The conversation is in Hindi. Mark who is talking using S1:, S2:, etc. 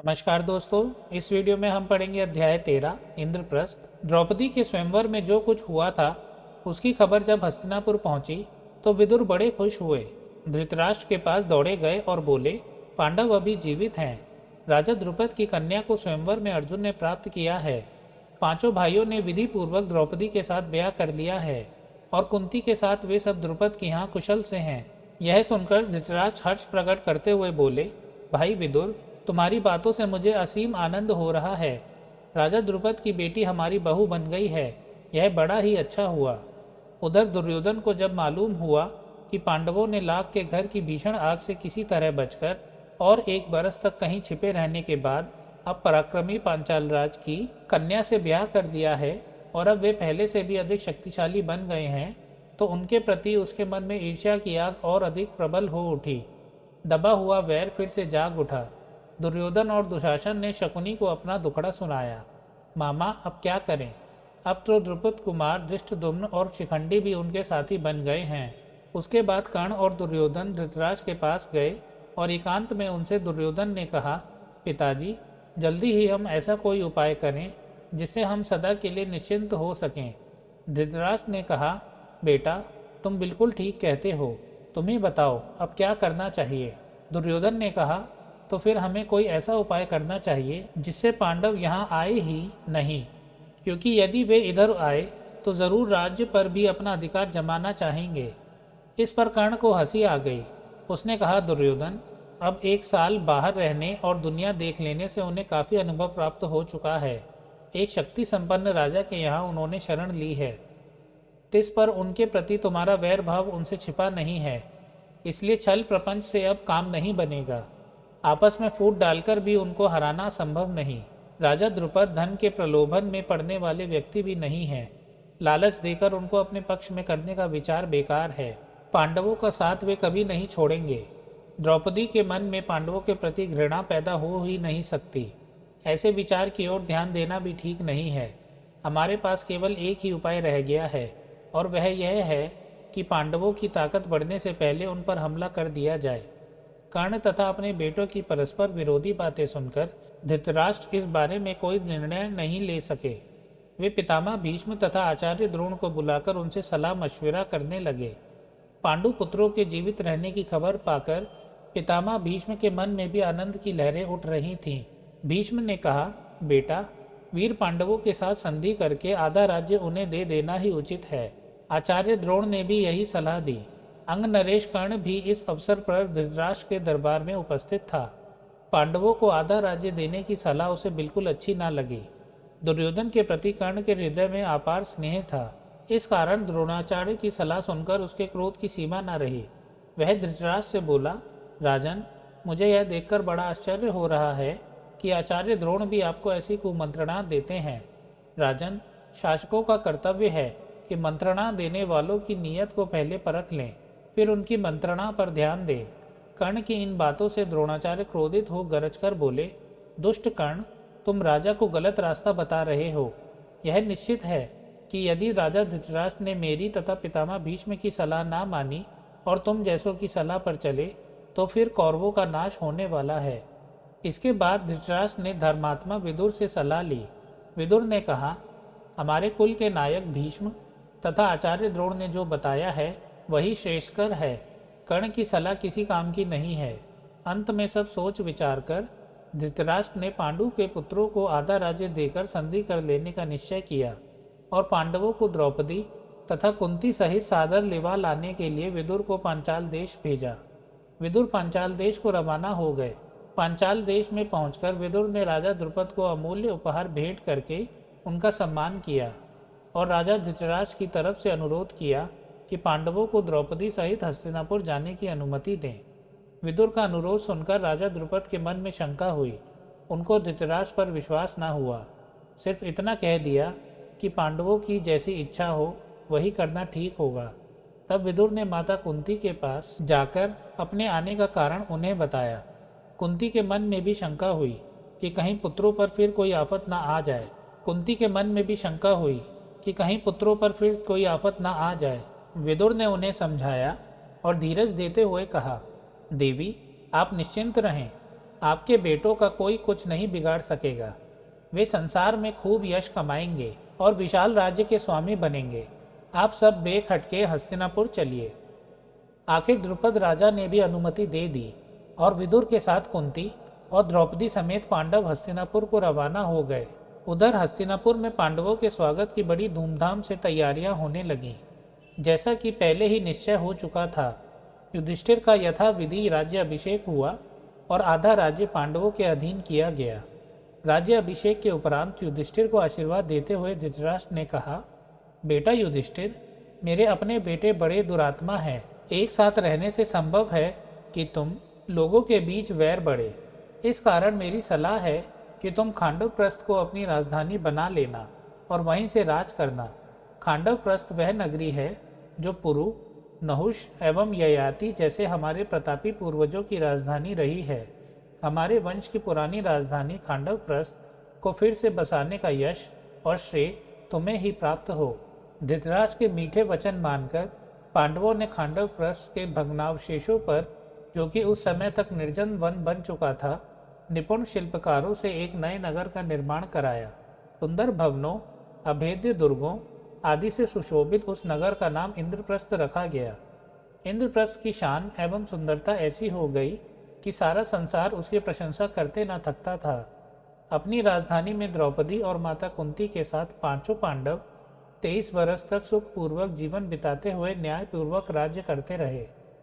S1: नमस्कार दोस्तों, इस वीडियो में हम पढ़ेंगे अध्याय 13 इंद्रप्रस्थ। द्रौपदी के स्वयंवर में जो कुछ हुआ था उसकी खबर जब हस्तिनापुर पहुंची तो विदुर बड़े खुश हुए। धृतराष्ट्र के पास दौड़े गए और बोले, पांडव अभी जीवित हैं। राजा द्रुपद की कन्या को स्वयंवर में अर्जुन ने प्राप्त किया है। पांचों भाइयों ने विधि पूर्वक द्रौपदी के साथ ब्याह कर लिया है और कुंती के साथ वे सब द्रुपद के यहाँ कुशल से हैं। यह सुनकर धृतराष्ट्र हर्ष प्रकट करते हुए बोले, भाई विदुर, तुम्हारी बातों से मुझे असीम आनंद हो रहा है। राजा द्रुपद की बेटी हमारी बहू बन गई है, यह बड़ा ही अच्छा हुआ। उधर दुर्योधन को जब मालूम हुआ कि पांडवों ने लाख के घर की भीषण आग से किसी तरह बचकर और एक बरस तक कहीं छिपे रहने के बाद अब पराक्रमी पांचाल राज की कन्या से ब्याह कर दिया है और अब वे पहले से भी अधिक शक्तिशाली बन गए हैं, तो उनके प्रति उसके मन में ईर्ष्या की आग और अधिक प्रबल हो उठी। दबा हुआ वैर फिर से जाग उठा। दुर्योधन और दुशासन ने शकुनी को अपना दुखड़ा सुनाया। मामा, अब क्या करें? अब तो द्रुपद कुमार धृष्टद्युम्न और शिखंडी भी उनके साथी बन गए हैं। उसके बाद कर्ण और दुर्योधन धृतराज के पास गए और एकांत में उनसे दुर्योधन ने कहा, पिताजी, जल्दी ही हम ऐसा कोई उपाय करें जिससे हम सदा के लिए निश्चिंत हो सकें। धृतराष्ट्र ने कहा, बेटा, तुम बिल्कुल ठीक कहते हो, तुम ही बताओ अब क्या करना चाहिए। दुर्योधन ने कहा, तो फिर हमें कोई ऐसा उपाय करना चाहिए जिससे पांडव यहाँ आए ही नहीं, क्योंकि यदि वे इधर आए तो जरूर राज्य पर भी अपना अधिकार जमाना चाहेंगे। इस पर कर्ण को हंसी आ गई। उसने कहा, दुर्योधन, अब 1 साल बाहर रहने और दुनिया देख लेने से उन्हें काफ़ी अनुभव प्राप्त हो चुका है। एक शक्ति संपन्न राजा के यहाँ उन्होंने शरण ली है। तिस पर उनके प्रति तुम्हारा वैर भाव उनसे छिपा नहीं है, इसलिए छल प्रपंच से अब काम नहीं बनेगा। आपस में फूट डालकर भी उनको हराना संभव नहीं। राजा द्रुपद धन के प्रलोभन में पड़ने वाले व्यक्ति भी नहीं है। लालच देकर उनको अपने पक्ष में करने का विचार बेकार है। पांडवों का साथ वे कभी नहीं छोड़ेंगे। द्रौपदी के मन में पांडवों के प्रति घृणा पैदा हो ही नहीं सकती। ऐसे विचार की ओर ध्यान देना भी ठीक नहीं है। हमारे पास केवल एक ही उपाय रह गया है और वह यह है कि पांडवों की ताकत बढ़ने से पहले उन पर हमला कर दिया जाए। कर्ण तथा अपने बेटों की परस्पर विरोधी बातें सुनकर धृतराष्ट्र इस बारे में कोई निर्णय नहीं ले सके। वे पितामह भीष्म तथा आचार्य द्रोण को बुलाकर उनसे सलाह मशविरा करने लगे। पांडु पुत्रों के जीवित रहने की खबर पाकर पितामह भीष्म के मन में भी आनंद की लहरें उठ रही थीं। भीष्म ने कहा, बेटा, वीर पांडवों के साथ संधि करके आधा राज्य उन्हें दे देना ही उचित है। आचार्य द्रोण ने भी यही सलाह दी। अंग नरेश कर्ण भी इस अवसर पर धृतराष्ट्र के दरबार में उपस्थित था। पांडवों को आधा राज्य देने की सलाह उसे बिल्कुल अच्छी ना लगी। दुर्योधन के प्रति कर्ण के हृदय में अपार स्नेह था। इस कारण द्रोणाचार्य की सलाह सुनकर उसके क्रोध की सीमा न रही। वह धृतराष्ट्र से बोला, राजन, मुझे यह देखकर बड़ा आश्चर्य हो रहा है कि आचार्य द्रोण भी आपको ऐसी कुमंत्रणा देते हैं। राजन, शासकों का कर्तव्य है कि मंत्रणा देने वालों की नीयत को पहले परख लें, फिर उनकी मंत्रणा पर ध्यान दें। कर्ण की इन बातों से द्रोणाचार्य क्रोधित हो गरजकर बोले, दुष्ट कर्ण, तुम राजा को गलत रास्ता बता रहे हो। यह निश्चित है कि यदि राजा धृतराष्ट्र ने मेरी तथा पितामह भीष्म की सलाह ना मानी और तुम जैसों की सलाह पर चले तो फिर कौरवों का नाश होने वाला है। इसके बाद धृतराष्ट्र ने धर्मात्मा विदुर से सलाह ली। विदुर ने कहा, हमारे कुल के नायक भीष्म तथा आचार्य द्रोण ने जो बताया है वही श्रेष्ठकर है। कर्ण की सलाह किसी काम की नहीं है। अंत में सब सोच विचार कर धृतराष्ट्र ने पांडु के पुत्रों को आधा राज्य देकर संधि कर लेने का निश्चय किया और पांडवों को द्रौपदी तथा कुंती सहित सादर लिवा लाने के लिए विदुर को पांचाल देश भेजा। विदुर पांचाल देश को रवाना हो गए। पांचाल देश में पहुंचकर विदुर ने राजा द्रुपद को अमूल्य उपहार भेंट करके उनका सम्मान किया और राजा धृतराष्ट्र की तरफ से अनुरोध किया कि पांडवों को द्रौपदी सहित हस्तिनापुर जाने की अनुमति दें। विदुर का अनुरोध सुनकर राजा द्रुपद के मन में शंका हुई। उनको धृतराष्ट्र पर विश्वास न हुआ। सिर्फ इतना कह दिया कि पांडवों की जैसी इच्छा हो वही करना ठीक होगा। तब विदुर ने माता कुंती के पास जाकर अपने आने का कारण उन्हें बताया। कुंती के मन में भी शंका हुई कि कहीं पुत्रों पर फिर कोई आफत न आ जाए। कुंती के मन में भी शंका हुई कि कहीं पुत्रों पर फिर कोई आफत न आ जाए। विदुर ने उन्हें समझाया और धीरज देते हुए कहा, देवी, आप निश्चिंत रहें। आपके बेटों का कोई कुछ नहीं बिगाड़ सकेगा। वे संसार में खूब यश कमाएंगे और विशाल राज्य के स्वामी बनेंगे। आप सब बेखटके हस्तिनापुर चलिए। आखिर द्रुपद राजा ने भी अनुमति दे दी और विदुर के साथ कुंती और द्रौपदी समेत पांडव हस्तिनापुर को रवाना हो गए। उधर हस्तिनापुर में पांडवों के स्वागत की बड़ी धूमधाम से तैयारियां होने लगीं। जैसा कि पहले ही निश्चय हो चुका था, युधिष्ठिर का यथाविधि राज्य अभिषेक हुआ और आधा राज्य पांडवों के अधीन किया गया। राज्य अभिषेक के उपरांत युधिष्ठिर को आशीर्वाद देते हुए धृतराष्ट्र ने कहा, बेटा युधिष्ठिर, मेरे अपने बेटे बड़े दुरात्मा हैं। एक साथ रहने से संभव है कि तुम लोगों के बीच वैर बढ़े। इस कारण मेरी सलाह है कि तुम खांडवप्रस्थ को अपनी राजधानी बना लेना और वहीं से राज करना। खांडवप्रस्थ वह नगरी है जो पुरु, नहुष एवं ययाति जैसे हमारे प्रतापी पूर्वजों की राजधानी रही है। हमारे वंश की पुरानी राजधानी खांडवप्रस्थ को फिर से बसाने का यश और श्रेय तुम्हें ही प्राप्त हो। धृतराष्ट्र के मीठे वचन मानकर पांडवों ने खांडवप्रस्थ के भग्नावशेषों पर, जो कि उस समय तक निर्जन वन बन चुका था, निपुण शिल्पकारों से एक नए नगर का निर्माण कराया। सुंदर भवनों, अभेद्य दुर्गों आदि से सुशोभित उस नगर का नाम इंद्रप्रस्थ रखा गया। इंद्रप्रस्थ की शान एवं सुंदरता ऐसी हो गई कि सारा संसार उसकी प्रशंसा करते न थकता था। अपनी राजधानी में द्रौपदी और माता कुंती के साथ पांचों पांडव 23 वर्ष तक सुखपूर्वक जीवन बिताते हुए न्यायपूर्वक राज्य करते रहे।